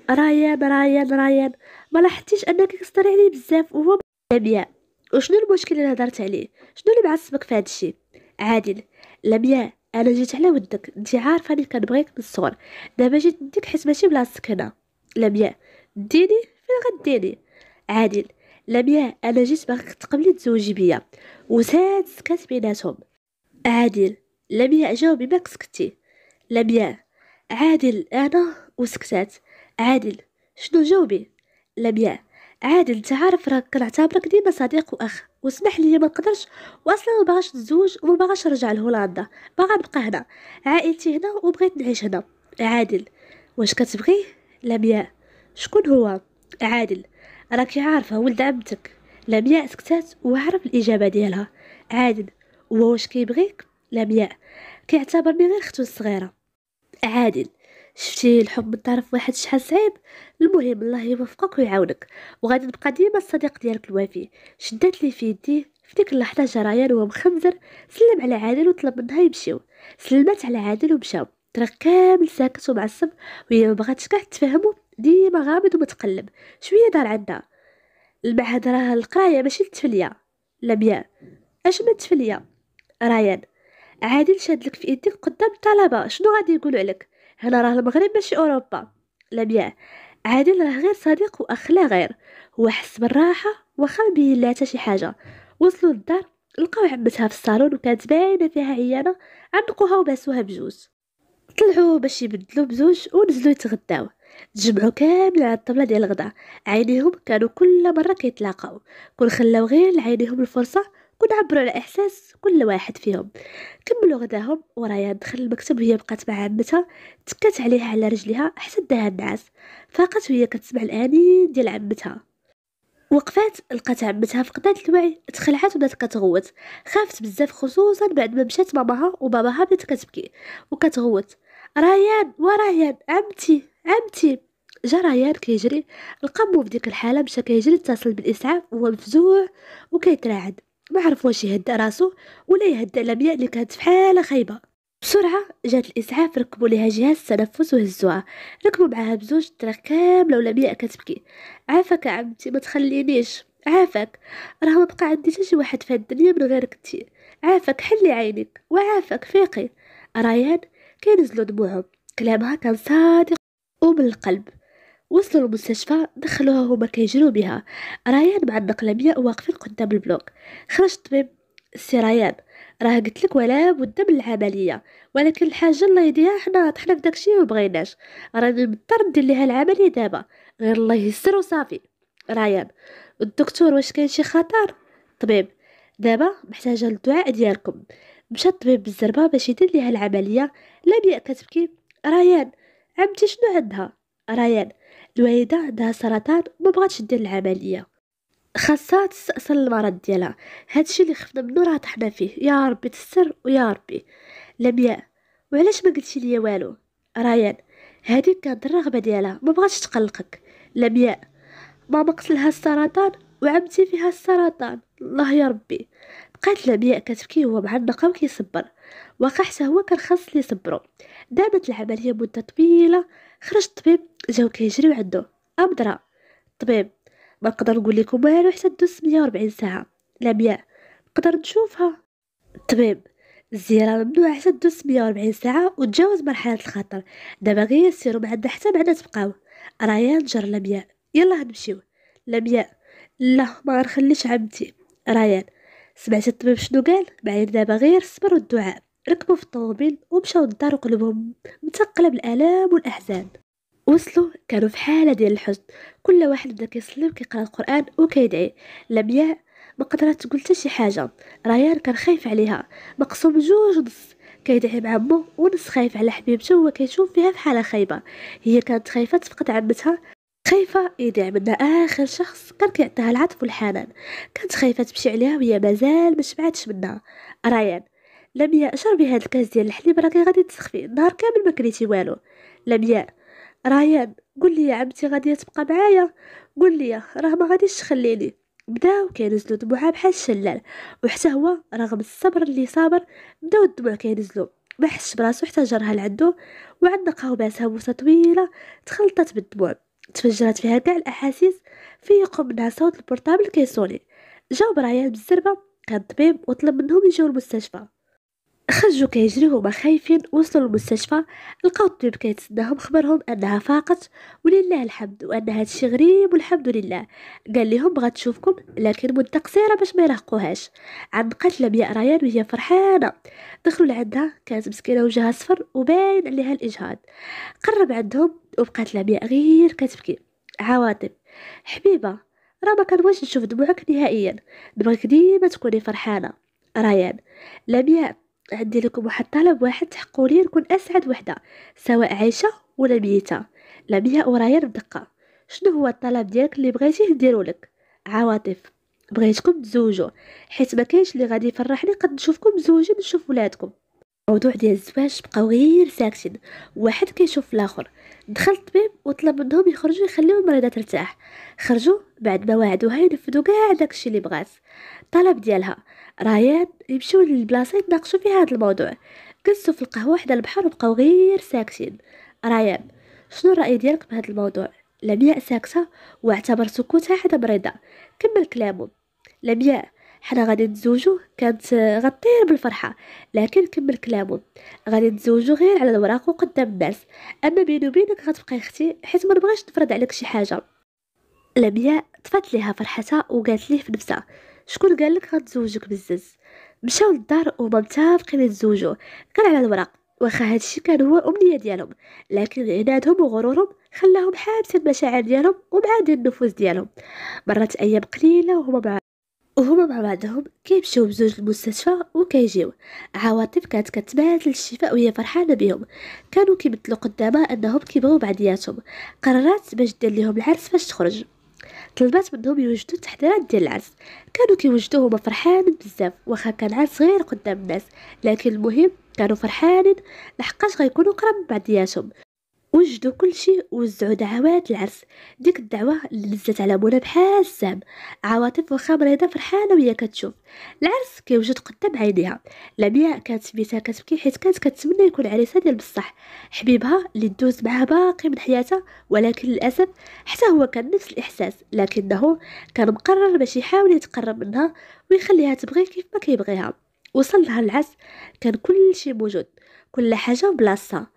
ريان ما لاحظتيش انك كتستري عليه بزاف وهو لمياء؟ وشنو المشكل اللي هضرت عليه؟ شنو اللي معصبك في هادشي؟ عادل: لمياء، انا جيت على ودك، انت عارفه اني كنبغيك من الصغر، دابا جيت نديك حيت ماشي بلاصتك هنا. لمياء: ديني؟ فين غديني؟ عادل: لمياء، انا جيت باغيك تقبلي تزوجي بيا. وساد سكات بيناتهم. عادل: لمياء جاوبي ماك سكتي. لمياء: عادل انا وسكتات. عادل: شنو جاوبي؟ لمياء: عادل انت عارف راه كنعتبرك ديما صديق واخ، واسمح لي ما نقدرش، واصلا ما باغاش نتزوج وما باغاش نرجع لهولندا، باغا نبقى هنا، عائلتي هنا وبغيت نعيش هنا. عادل: واش كتبغيه؟ لمياء: شكون هو؟ عادل: راكي عارفه ولد عمتك. لمياء سكتات وعرف الاجابه ديالها. عادل: هو واش كيبغيك؟ لمياء: كيعتبرني غير اختو الصغيره. عادل: شفتي الحب من طرف واحد شحال صعيب؟ المهم الله يوفقك ويعاونك، وغادي نبقى ديما الصديق ديالك الوفي. شدات لي في يدي في ديك اللحظه جا ريان وهو مخنزر، سلم على عادل وطلب منها يمشيو. سلمت على عادل ومشاو، الطريق كامل ساكت ومعصب، وهي ما بغاتش كاع تفهمو، ديما غامض ومتقلب. شويه دار عندها المعهد راه القرايه ماشي التفليه. لمياء: اش من تفليه؟ ريان: عادل شادلك في ايديك قدام الطلبة، شنو غادي يقولوا عليك؟ هنا راه المغرب ماشي اوروبا. لمياء: عادل راه غير صديق واخ لا غير، هو حس بالراحة واخا مبين لها حتى شي حاجة. وصلوا للدار، لقاو عمتها في الصالون وكانت باينة فيها عيانة، عنقوها وباسوها بجوج. طلعوا باش يبدلوا بزوج ونزلوا يتغداو. تجمعوا كامل على الطبلة ديال الغدا، عينيهم كانوا كل مرة كيتلاقاو، كون خلاو غير لعينيهم الفرصة، كون عبروا على احساس كل واحد فيهم. كملوا غداهم وريان دخل المكتب وهي بقات مع عمتها، تكات عليها على رجليها حتى داها النعاس. فاقت وهي كتسمع الانين ديال عمتها. وقفات لقات عمتها فقدات الوعي، تخلعت وبدات كتغوت. خافت بزاف خصوصا بعد ما مشات ماماها وباباها بدات كتبكي وكتغوت: ريان وريان، عمتي. جا ريان كيجري، لقى مو في ديك الحاله، مشى كيجري اتصل بالاسعاف وهو مفزوع وكيتراعد، ما عرف واش يهدأ راسو ولا يهدأ لمياء اللي كانت في حاله خايبه. بسرعة جات الإسعاف، ركبوا ليها جهاز التنفس وهزوها، ركبوا معاها بزوج الطريق كاملة ولمياء كتبكي: عافاك عمتي، ما تخلينيش، عافاك، راه ما بقى عندي حتى شي واحد في الدنيا من غيرك انتي، عافاك حلي عينيك وعافاك فيقي. ريان كينزلوا دموعهم، كلامها كان صادق ومن القلب. وصلوا المستشفى، دخلوها هما كيجروا بها، ريان معلق لمياء واقفين قدام البلوك. خرج الطبيب: سي ريان، راه قلت لك ولا بد من العمليه، ولكن الحاجه الله يديها حنا طحنا في داكشي ومبغيناش، راني مضطر ندير ليها العمليه دابا، غير الله ييسر وصافي. ريان: الدكتور واش كاين شي خطر؟ طبيب: دابا محتاجه الدعاء ديالكم. مشى الطبيب بالزربه باش يدير ليها العمليه. لمياء كتبكي: ريان، عمتي شنو عندها؟ ريان: الوالده عندها سرطان وما بغاتش دير العمليه، خاصها تستأصل المرض ديالها، هادشي اللي خفنا منه راه طحنا فيه، يا ربي تستر ويا ربي. لمياء: وعلاش ما قلتي ليا والو؟ ريان: هذيك كانت الرغبه ديالها، ما بغاتش تقلقك. لمياء: ماما قتلها السرطان وعمتي فيها السرطان، الله يا ربي. بقات لمياء كتبكي وهو معلقه وكيصبر، واخا حتى هو كان خاص لي يصبرو. دامت العمليه مده طويله، خرج الطبيب، جاو كيجريو عندو: أبدرا. طبيب: ما نقدر نقول لكم والو حتى دوز 140 ساعة. لمياء نقدر نشوفها. تمام. الزيارة ممنوعة حتى دوز 140 ساعة وتجاوز مرحلة الخطر. دابا غير سيرو، ما عندنا حتى معنى تبقاو. ريان جر لمياء. يلا نمشيو. لمياء لا، ما غنخليش عمتي. ريان سمعتي الطبيب شنو قال؟ بعدين دابا غير الصبر والدعاء. ركبوا في الطوموبيل ومشاو للدار وقلبهم مثقلة بالآلام والأحزان. وصلوا كانوا في حالة ديال الحزن، كل واحد بدا كيصلي وكيقرا القرآن وكيدعي. لمياء ما قدرت تقول حتى شي حاجة. ريان كان خايف عليها، مقسوم بجوج ونص، كيدعي مع عمو ونص خايف على حبيبته وهو كيشوف فيها في حالة خايبة. هي كانت خايفة تفقد عمتها، خايفة يضيع منها آخر شخص كان كيعطيها العطف والحنان، كانت خايفة تمشي عليها وهي مازال ما شبعتش منها. ريان لمياء شربي هاد الكاس ديال الحليب راكي غادي تسخفي، النهار كامل ما كليتي والو. لمياء ريان قول لي يا عمتي غادي تبقى معايا، قول لي راه ما غاديش تخليني. بداو كينزلوا دموعها بحال الشلال، وحتى هو رغم الصبر اللي صابر بداو الدموع كينزلوا. ما حسش براسو حتى جرها لعندو وعنقها وباسها بوسه طويله تخلطت بالدموع، تفجرت فيها كاع الاحاسيس. فيقوم منها صوت البورطابل كيصوني. جاوب ريان بالزربه، كان طبيب وطلب منهم يجيو المستشفى. خرجوا كيجريو هما خايفين. وصلوا للمستشفى لقاو الطبيب كيتسناهم، خبرهم انها فاقت ولله الحمد وان هادشي غريب والحمد لله. قال لهم بغات تشوفكم لكن مده قصيره باش ما يرهقوهاش. عنقت لمياء ريان وهي فرحانه. دخلوا لعندها، كانت مسكينه وجهها صفر وباين عليها الاجهاد. قرب عندهم وبقات لمياء غير كتبكي. عواطف حبيبه، راه ما كنبغيش نشوف دموعك نهائيا، نبغيك ديما تكوني فرحانه. ريان لمياء عندي لكم واحد طلب واحد تحقوا لي نكون اسعد وحده، سواء عايشه ولا ميته. لمياء وريان بدقه. شنو هو الطلب ديالك اللي بغيتيه نديرو لك؟ عواطف بغيتكم تزوجوا، حيت ما كاينش اللي غادي يفرحني قد نشوفكم مزوجين نشوف ولادكم. الموضوع ديال الزواج بقاو غير ساكتين، واحد كيشوف الاخر. دخل الطبيب وطلب منهم يخرجوا يخليو المريضه ترتاح. خرجوا بعد ما وعدوها ينفذوا كاع داكشي اللي بغات. طلب ديالها ريان يمشيو للبلاصه يتناقشوا في هذا الموضوع. جلسوا في القهوه حدا البحر وبقاو غير ساكتين. ريان شنو الراي ديالك بهذا الموضوع؟ لمياء ساكته واعتبر سكوتها عدم رضا. كمل كلامه. لمياء حنا غادي نتزوجو، كانت غطير بالفرحه، لكن كمل كلامه. غادي نتزوجو غير على الوراق وقدام الناس، اما بيني وبينك غتبقاي اختي حيت ما نبغيش نفرض عليك شي حاجه. لمياء طفت ليها فرحتها وقالت ليه في نفسها شكون قال لك غنتزوجك بالزز. مشاو للدار وهما متفقين يتزوجوا غير على الورق، واخا هادشي كان هو امنيه ديالهم، لكن عنادهم وغرورهم خلاهم حابسين المشاعر ديالهم ومعادين النفوس ديالهم. مرت ايام قليله وهما مع بعضهم كيمشيو بزوج للمستشفى وكيجيو. عواطف كانت كتبادل الشفاء وهي فرحانه بهم، كانوا كيمثلوا قدامها انهم كيبغيو بعضياتهم. قررت باش دير ليهم العرس فاش تخرج. طلبات منهم يوجدوا التحضيرات ديال العرس. كانوا كيوجدوه هما فرحانين بزاف، واخا كان عرس صغير قدام الناس، لكن المهم كانوا فرحانين لحقاش غيكونوا قراب من بعضياتهم. وجدوا كل شيء ووزعوا دعوات العرس. ديك الدعوة اللي نزلت على منى بحال السام. عواطف واخا مريضة فرحانة وهي كتشوف العرس كيوجد قدام عينيها. لمياء كانت في بيتها كتبكي حيت كانت كتمنى يكون عريسها ديال بصح، حبيبها اللي دوز معها باقي من حياتها. ولكن للاسف حتى هو كان نفس الاحساس، لكنه كان مقرر باش يحاول يتقرب منها ويخليها تبغي كيف ما كيبغيها. وصل لها العرس، كان كل شيء موجود، كل حاجة بلاصتها.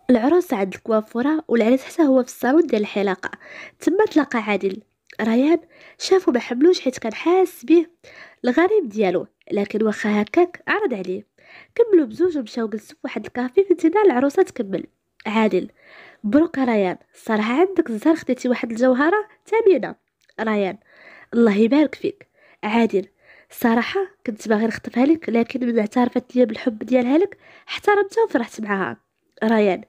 العروس عند الكوافورة والعريس حتى هو في الصالون ديال الحلاقة. تما تلاقى عادل. ريان شافو ما حملوش حيت كان حاس بيه الغريب ديالو، لكن واخا هكاك عرض عليه. كملوا بزوج ومشاو جلسوا في واحد الكافي في انتظار العروسة تكمل. عادل مبروك ريان، الصراحة عندك الزهر، خديتي واحد الجوهرة ثمينة. ريان الله يبارك فيك. عادل الصراحة كنت باغي نخطفها لك، لكن من اعترفت لي بالحب ديالها لك احترمتها وفرحت معاها. ريان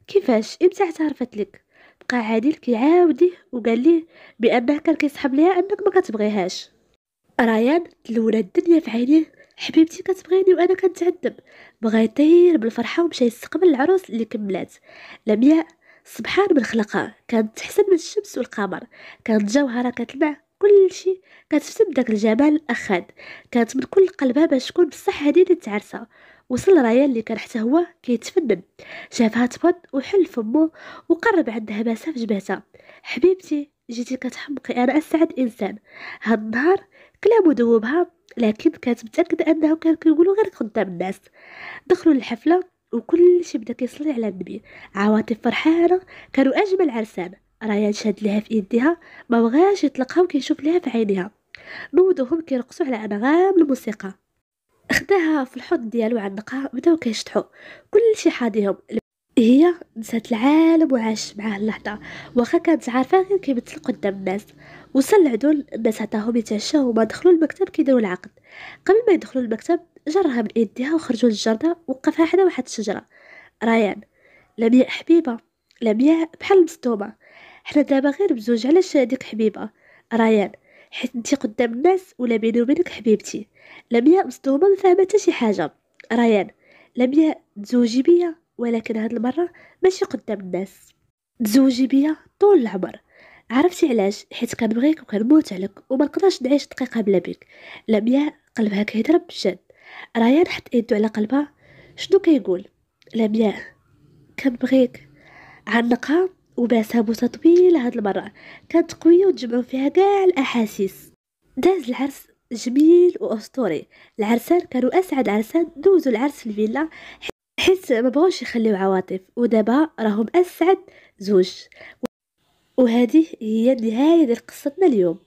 كيفاش امتى اعترفت لك؟ بقى عادل كيعاود ليه وقال ليه بانه كان كيسحب ليها انك ما كتبغيهاش. ريان تلونا الدنيا في عينيه. حبيبتي كتبغيني وانا كنتعذب. بغا يطير بالفرحه ومشى يستقبل العروس اللي كملات. لمياء سبحان من خلقها كانت تحسن من الشمس والقمر، كانت جوهره كتلمع كل شيء، كتفتم داك الجمال الاخد. كانت من كل قلبها باش تكون بصح هذه تعرسها. وصل ريان اللي كان حتى هو كيتفنن، شافها تبض وحل فمو وقرب عندها باسه في جبهتها. حبيبتي جيتي كتحمقي، أنا أسعد إنسان. هاد النهار كلامو دوبها، لكن كانت متأكدة أنه كان كيقولو غير قدام الناس. دخلوا للحفلة وكلشي بدا كيصلي على النبي. عواطف فرحانة، كانوا أجمل عرسان. ريان شاد ليها في يديها، ما بغاش يطلقها وكيشوف ليها في عينيها. نوضوهم كيرقصوا على أنغام الموسيقى. خداها في الحضن ديالو عنقها، بداو كيشطحوا كلشي حاضيهم. هي نسات العالم وعاش معاه اللحظة، واخا كانت عارفة غير كيمثل قدام الناس. وصل العدول، الناس عطاهم يتعشاو وما دخلوا المكتب كيديروا العقد. قبل ما يدخلوا المكتب جرها من ايديها وخرجوا للجردة، وقفها حدا واحد الشجرة. ريان: لمياء حبيبة. لمياء بحال المصدومة: حنا دابا غير بزوج، علاش هاديك حبيبة؟ ريان: حيت انتي قدام الناس ولا بيني وبينك حبيبتي. لمياء مصدومة ما فاهمة حتى شي حاجة. ريان: لمياء تزوجي بيا، ولكن هاد المرة ماشي قدام الناس، تزوجي بيا طول العمر. عرفتي علاش؟ حيت كنبغيك وكنموت عليك وما نقدرش نعيش دقيقة بلا بيك. لمياء قلبها كيضرب بجد. ريان حط يدو على قلبها. شنو كيقول؟ لمياء: كنبغيك. عنقها وباسها بوسة طويلة. هاد المرة كانت قوية وتجمعوا فيها كاع الأحاسيس. داز العرس جميل وأسطوري. العرسان كانوا أسعد عرسان دوزوا العرس في الفيلا، حيت ما بغاوش يخليو عواطف، ودابا راهم أسعد زوج. وهذه هي النهاية ديال قصتنا اليوم.